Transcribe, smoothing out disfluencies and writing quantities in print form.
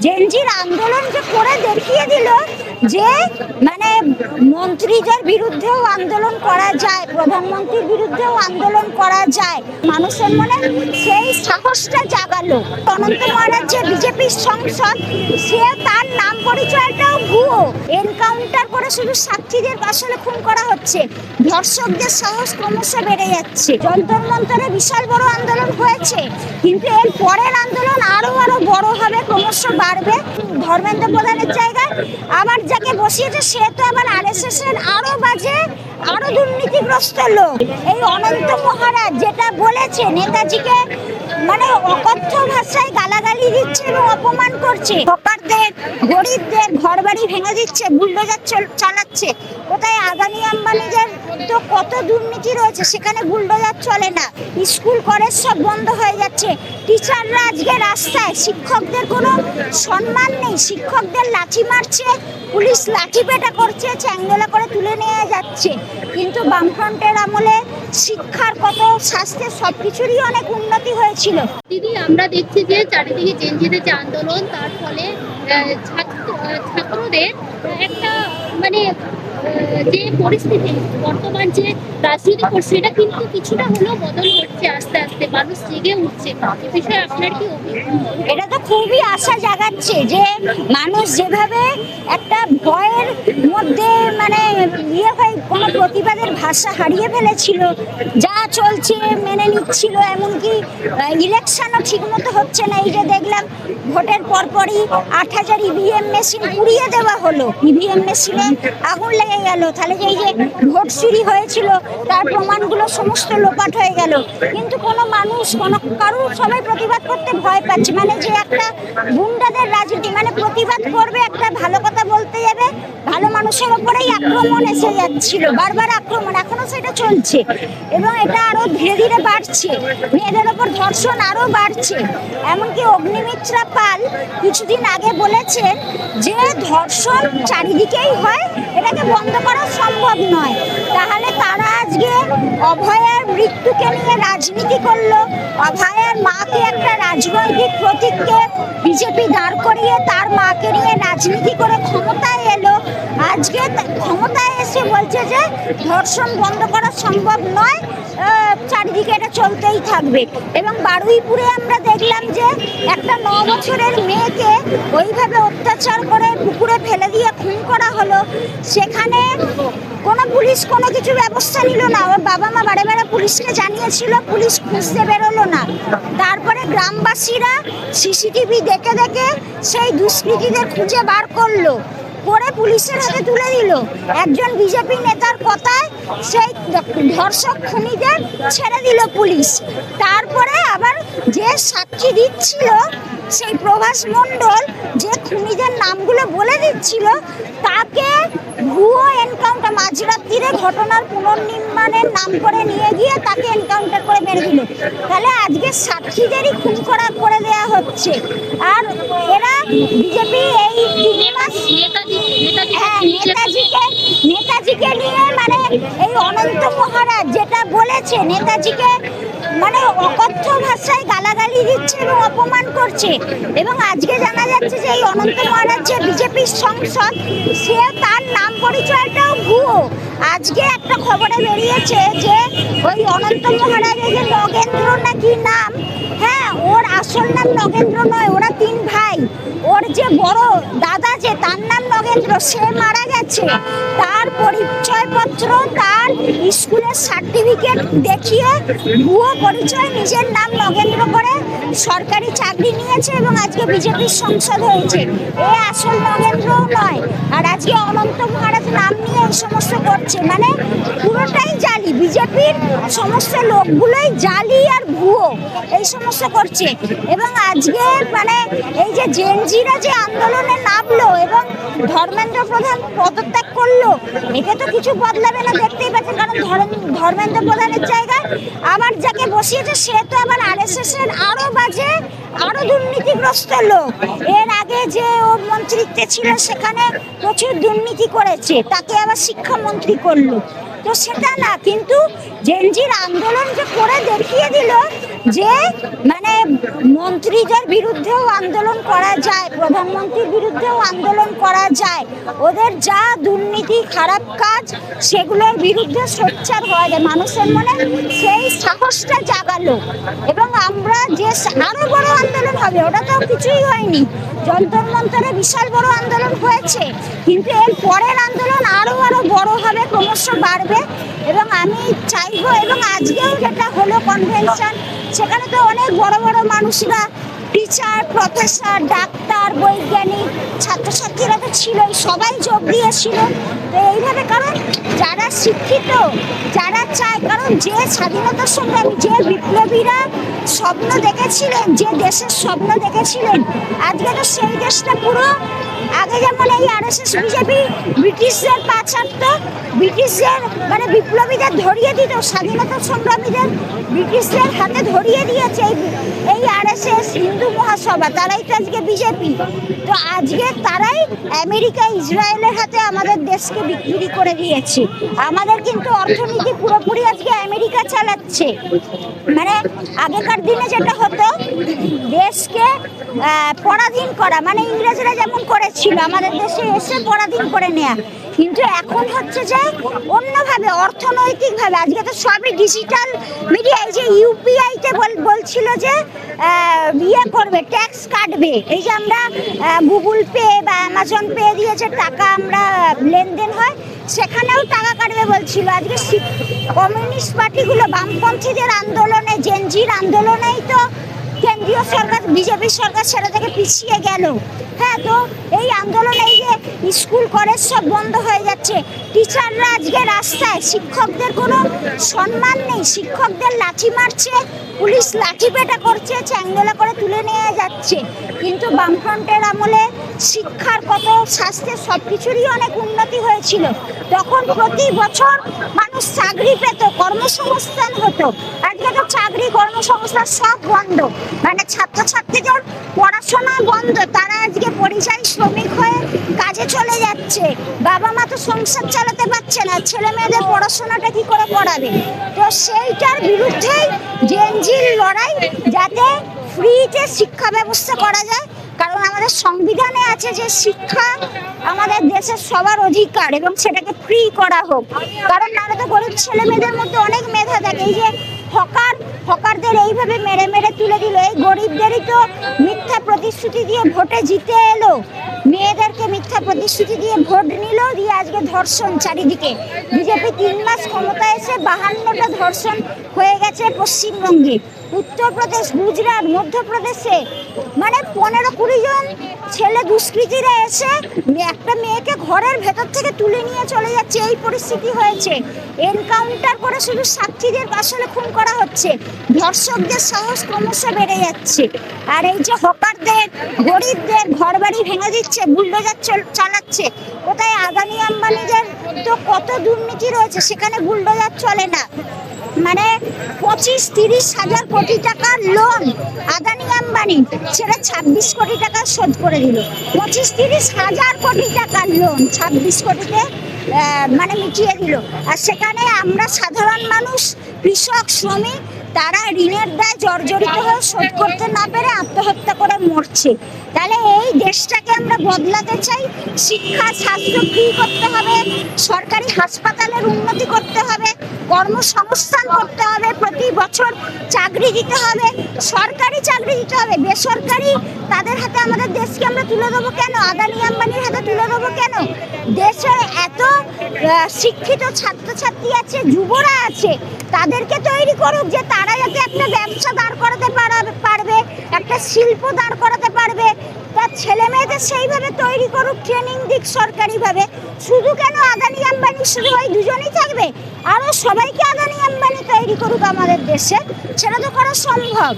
জেনজির আন্দোলন যে করে দেখিয়ে দিল যে মানে মন্ত্রীদের বিরুদ্ধেও আন্দোলন করা যায়, প্রধানমন্ত্রীর বিরুদ্ধেও আন্দোলন করা যায়। মানুষের মনে সেই সাহসটা জাগালো। অনন্ত মহারাজ যে বিজেপির সংসদ, সে তার নাম পরিচয়টাও ভুয়ো। এনকাউন্টার করে শুধু সাক্ষীদের আসলে খুন করা হচ্ছে। ধর্ষকদের সাহস ক্রমশ বেড়ে যাচ্ছে। যন্তর মন্তরে বিশাল বড় আন্দোলন হয়েছে, কিন্তু এর পরের আন্দোলন আরো বড় হবে, ক্রমশ বাড়বে। ধর্মেন্দ্র প্রধানের জায়গায় আবার যাকে বসিয়েছে সে তো আবার আরএসএস এর আরো বাজে, আরো দুর্নীতিগ্রস্ত লোক। এই অনন্ত মহারাজ যেটা বলেছে, নেতাজিকে মানে অকথ্য ভাষায় গালাগালি দিচ্ছে এবং অপমান করছে। হকারদের, গরিবদের ঘর বাড়ি ভেঙে দিচ্ছে, বুলডোজার চালাচ্ছে। কোথায় আদানি আম্বানিদের তো কত দুর্নীতি রয়েছে, সেখানে বুলডোজার চলে না। স্কুল কলেজ সব বন্ধ হয়ে যাচ্ছে। টিচাররা আজকে রাস্তায়, শিক্ষকদের কোনো সম্মান নেই। শিক্ষকদের লাঠি মারছে, পুলিশ লাঠি পেটা করছে, চ্যাংদোলা করে তুলে নিয়ে যাচ্ছে। কিন্তু বামফ্রন্টের আমলে শিক্ষার কত, স্বাস্থ্যের সবকিছুরই অনেক উন্নতি হয়েছিল। দিদি, আমরা দেখছি যে চারিদিকে জেনজিদের যে আন্দোলন, তার ফলে ছাত্রদের একটা মানে যে পরিস্থিতি, বর্তমান যে রাজনীতি করছে, এটা কিন্তু কিছুটা হলেও বদল হচ্ছে। আস্তে আস্তে মানুষ জেগে উঠছে। এ বিষয়ে আপনার কি অভিপ্রায়? এটা তো খুবই আশা জাগাচ্ছে যে মানুষ যেভাবে একটা ভয়ের মধ্যে মানে হয়ে কোনো প্রতিবাদের ভাষা হারিয়ে ফেলেছিল, যা চলছে মেনে নিচ্ছিল, এমনকি ইলেকশনও ঠিক মতো হচ্ছে না। এই যে দেখলাম ভোটের পরপরই 8,000 ইভিএম মেশিন পুড়িয়ে দেওয়া হলো, ইভিএম মেশিনে আগুন লেগে গেল। তাহলে এই যে ভোট চুরি হয়েছিল তার প্রমাণগুলো সমস্ত লোপাট হয়ে গেল। কিন্তু কোনো মানুষ, কারুর সবাই প্রতিবাদ করতে ভয় পাচ্ছে। মানে যে একটা গুন্ডাদের রাজনীতি, মানে প্রতিবাদ করবে, একটা ভালো কথা বলতে যাবে, ভালো মানুষের ওপরেই আক্রমণ এসে যাচ্ছিল, বারবার আক্রমণ, এখনো সেটা চলছে এবং এটা আরো ধীরে ধীরে বাড়ছে। মেয়েদের ওপর ধর্ষণ আরো বাড়ছে। এমনকি অগ্নিমিত্রা পাল কিছুদিন আগে বলেছেন যে ধর্ষণ চারিদিকেই হয়, এটাকে বন্ধ করা সম্ভব নয়। তাহলে তারা আজকে অভয়ার মৃত্যুকে নিয়ে রাজনীতি করলো। অভয়ার মাকে, একটা রাজনৈতিক প্রতীককে বিজেপি দাঁড় করিয়ে তার মাকে নিয়ে রাজনীতি করে ক্ষমতায় এলো। আজকে ক্ষমতায় এসে বলছে যে ধর্ষণ বন্ধ করা সম্ভব নয়, চারিদিকে এটা চলতেই থাকবে। এবং বারুইপুরে আমরা দেখলাম যে একটা 9 বছরের মেয়েকে ওইভাবে অত্যাচার করে পুকুরে ফেলে দিয়ে খুন করা হলো। সেখানে কোনো পুলিশ কোনো কিছু ব্যবস্থা নিল না। ওর বাবা মা বারে বারে পুলিশকে জানিয়েছিল, পুলিশ খুঁজতে বেরোলো না। তারপরে গ্রামবাসীরা সিসিটিভি দেখে দেখে সেই দুষ্কৃতীদের খুঁজে বার করলো, করে পুলিশের হাতে তুলে দিল। একজন বিজেপি নেতার কথায় সেই ধর্ষক খুনিদের ছেড়ে দিল পুলিশ। তারপরে আবার যে সাক্ষী দিচ্ছিল, সেই প্রভাস মণ্ডল যে খুনিদের নামগুলো বলে দিচ্ছিল, তাকে ভুয়ো এনকাউন্টার, মাঝরাত্রিরে ঘটনার পুনর্নির্মাণের নাম করে নিয়ে গিয়ে তাকে এনকাউন্টার করে মেরে দিল। তাহলে আজকে সাক্ষীদেরই খুন করে দেওয়া হচ্ছে। আর এরা বিজেপি এই 3 মাস নেতাজিকে নিয়ে মানে এই অনন্ত মহারাজ যেটা বলেছে, নেতাজিকে মানে অকথ্য ভাষায় গালাগালি দিচ্ছে এবং অপমান করছে। এবং আজকে জানা যাচ্ছে যে এই অনন্ত মহারাজ যে বিজেপির সংসদ, সে তার নাম পরিচয়টাও ভুয়ো। আজকে একটা খবরে বেরিয়েছে যে ওই অনন্ত মহারাজের যে নগেন্দ্র নাকি নাম, হ্যাঁ, ওর আসল নাম নগেন্দ্র নয়, ওরা 3 ভাই। ওর যে বড় দাদা যে তার নাম নগেন্দ্র, সে মারা গেছে। তার পরিচয়পত্র, তার স্কুলের সার্টিফিকেট দেখিয়ে ভুয়ো পরিচয়, নিজের নাম নগেন্দ্র করে সরকারি চাকরি নিয়েছে এবং আজকে বিজেপির সংসদ হয়েছে। এ আসল নগেন্দ্র নয়। আর আজকে অনন্ত মহারাজ নাম নিয়ে এই সমস্ত করছে, মানে পুরোটাই জালি। বিজেপির সমস্ত লোকগুলোই জালি আর ভুয়ো, এই সমস্ত করছে। এবং আজকে মানে এই যে জেনজিরা যে আন্দোলনে নামলো এবং ধর্মেন্দ্র প্রধান পদত্যাগ করলো, এতে তো কিছু বদলাবে না, দেখতেই পাচ্ছেন। কারণ ধর্মেন্দ্র প্রধানের জায়গায় আবার যাকে বসিয়েছে সে তো আবার আরএসএস এর আরো বাজে, আরো দুর্নীতিগ্রস্ত লোক। এর আগে যে ও মন্ত্রিত্বে ছিল সেখানে প্রচুর দুর্নীতি করেছে, তাকে আবার শিক্ষামন্ত্রী করলো। তো সেটা না, কিন্তু জেনজির আন্দোলন যে করে দেখিয়ে দিল যে মানে মন্ত্রীদের বিরুদ্ধেও আন্দোলন করা যায়, প্রধানমন্ত্রীর বিরুদ্ধেও আন্দোলন করা যায়। ওদের যা দুর্নীতি খারাপ কাজ সেগুলোর বিরুদ্ধে সোচ্চার হওয়া যায়। মানুষের মনে সেই সাহসটা জাগালো এবং আমরা যে আরো বড় আন্দোলন হবে, ওটা তো কিছুই হয়নি। যন্তর মন্তরে বিশাল বড় আন্দোলন হয়েছে, কিন্তু এর পরের আন্দোলন আরো বড় হবে, ক্রমশ বাড়বে। এবং আমি চাইবো, এবং আজকেও যেটা হলো কনভেনশন, সেখানে তো অনেক বড় বড় মানুষরা, টিচার, প্রফেসর, ডাক্তার, বৈজ্ঞানিক, ছাত্রছাত্রীরা তো ছিলই, সবাই যোগ দিয়েছিল। তো এইভাবে, কারণ যারা শিক্ষিত, যারা চায়, কারণ যে স্বাধীনতা সংগ্রামী, যে বিপ্লবীরা স্বপ্ন দেখেছিলেন, যে দেশের স্বপ্ন দেখেছিলেন, আজকে তো সেই দেশটা পুরো, আগে যেমন এই আরএসএস বিজেপি ব্রিটিশদের পা চাটত, ব্রিটিশদের মানে বিপ্লবীদের ধরিয়ে দিত, স্বাধীনতা সংগ্রামীদের ব্রিটিশদের হাতে ধরিয়ে দিয়েছে এই আরএসএস, হিন্দু মহাসভা, তারাই তো আজকে বিজেপি। তো আজকে তারাই আমেরিকা, ইসরায়েলের হাতে আমাদের দেশকে বিক্রি করে দিয়েছে। আমাদের কিন্তু অর্থনীতি পুরোপুরি আজকে আমেরিকা চালাচ্ছে। মানে আগেকার দিনে যেটা হতো, দেশকে পরাধীন করা, মানে ইংরেজরা যেমন করেছিল আমাদের দেশে এসে পরাধীন করে নেয়া, কিন্তু এখন হচ্ছে যে অন্যভাবে, অর্থনৈতিকভাবে। আজকে তো সবই ডিজিটাল মিডিয়া। এই যে ইউপিআইতে বলছিল যে ইয়ে করবে, ট্যাক্স কাটবে। এই যে আমরা গুগল পে বা অ্যামাজন পে দিয়ে যে টাকা আমরা লেনদেন হয়, সেখানেও টাকা কাটবে বলছিল। আজকে কমিউনিস্ট পার্টিগুলো, বামপন্থীদের আন্দোলনে, জেনজির আন্দোলনেই তো কেন্দ্রীয় সরকার, বিজেপি সরকার সেটা থেকে পিছিয়ে গেল। হ্যাঁ, তো এই আন্দোলনে এই যে স্কুল কলেজ সব বন্ধ হয়ে যাচ্ছে, টিচাররা আজকে রাস্তায়, শিক্ষকদের কোনো সম্মান নেই, শিক্ষকদের লাঠি মারছে, পুলিশ লাঠি পেটা করছে, চ্যাংদোলা করে তুলে নিয়ে যাচ্ছে। কিন্তু বামফ্রন্টের আমলে শিক্ষার কত, স্বাস্থ্যের সব কিছুরই অনেক উন্নতি হয়েছিল। তখন প্রতি বছর মানুষ চাকরি পেত, কর্মসংস্থান হতো। আজকে তো চাকরি, কর্মসংস্থান সব বন্ধ। মানে ছাত্রছাত্রীদের পড়াশোনা বন্ধ, তারা আজকে পরিযায়ী শ্রমিক হয়ে কাজে চলে যাচ্ছে। বাবা মা তো সংসার চালাতে পারছে না, ছেলে মেয়েদের পড়াশোনাটা কি করে পড়াবে? তো সেইটার বিরুদ্ধেই জেনজির লড়াই, যাতে ফ্রিতে শিক্ষা ব্যবস্থা করা যায়। কারণ আমাদের সংবিধানে আছে যে শিক্ষা আমাদের দেশের সবার অধিকার, এবং সেটাকে ফ্রি করা হোক। কারণ নাহলে তো গরিব ছেলে মেয়েদের মধ্যে অনেক মেধা থাকে। এই যে হকারদের এইভাবে মেরে মেরে তুলে দিল, এই গরিবদেরই তো মিথ্যা প্রতিশ্রুতি দিয়ে ভোটে জিতে এলো, মেয়েদেরকে মিথ্যা প্রতিশ্রুতি দিয়ে ভোট নিল, দিয়ে আজকে ধর্ষণ চারিদিকে। বিজেপি 3 মাস ক্ষমতায় এসে 52টা ধর্ষণ হয়ে গেছে পশ্চিমবঙ্গে। উত্তরপ্রদেশ, গুজরাট, মধ্যপ্রদেশে মানে 15-20 জন ছেলে দুষ্কৃতীরা এসে একটা মেয়েকে ঘরের ভেতর থেকে তুলে নিয়ে চলে যাচ্ছে। এই পরিস্থিতি হয়েছে। এনকাউন্টার করে শুধু সাক্ষীদের আসলে খুন করা হচ্ছে। ধর্ষকদের সাহস ক্রমশ বেড়ে যাচ্ছে। আর এই যে হকারদের, গরিবদের ঘরবাড়ি ভেঙে দিচ্ছে, বুলডোজার চালাচ্ছে। কোথায় আদানি আম্বানিদের তো কত দুর্নীতি রয়েছে, সেখানে বুলডোজার চলে না। মানে 25-30 হাজার কোটি টাকার লোন আদানি আম্বানি, সেটা 26 কোটি টাকা শোধ করে দিল। 25-30 হাজার কোটি টাকার লোন 26 কোটিতে মানে মিটিয়ে দিল। আর সেখানে আমরা সাধারণ মানুষ, কৃষক, শ্রমিক, তারা ঋণের দায় জর্জরিত হয়ে শোধ করতে না পেরে আত্মহত্যা করে মরছে। তাহলে এই দেশটাকে আমরা বদলাতে চাই। শিক্ষা, স্বাস্থ্য ফ্রি করতে হবে, সরকারি হাসপাতালের উন্নতি করতে হবে, কর্মসংস্থান করতে হবে, প্রতি বছর চাকরি দিতে হবে, সরকারি চাকরি দিতে হবে। বেসরকারি তাদের হাতে আমাদের দেশকে আমরা তুলে দেবো কেন? আদানি আম্বানির হাতে তুলে দেবো কেন? দেশে এত শিক্ষিত ছাত্রছাত্রী আছে, যুবরা আছে, তাদেরকে তৈরি করুক যে তারা যাতে একটা ব্যবসা দাঁড় করাতে পারবে, একটা শিল্প দাঁড় করাতে পারবে। তার ছেলে মেয়েদের সেইভাবে তৈরি করুক, ট্রেনিং দিক সরকারিভাবে। শুধু কেন আদানি আম্বানি, শুধু ওই দুজনেই থাকবে? আরো সবাইকে আদানি আম্বানি তৈরি করুক আমাদের দেশে, সেটা তো করা সম্ভব।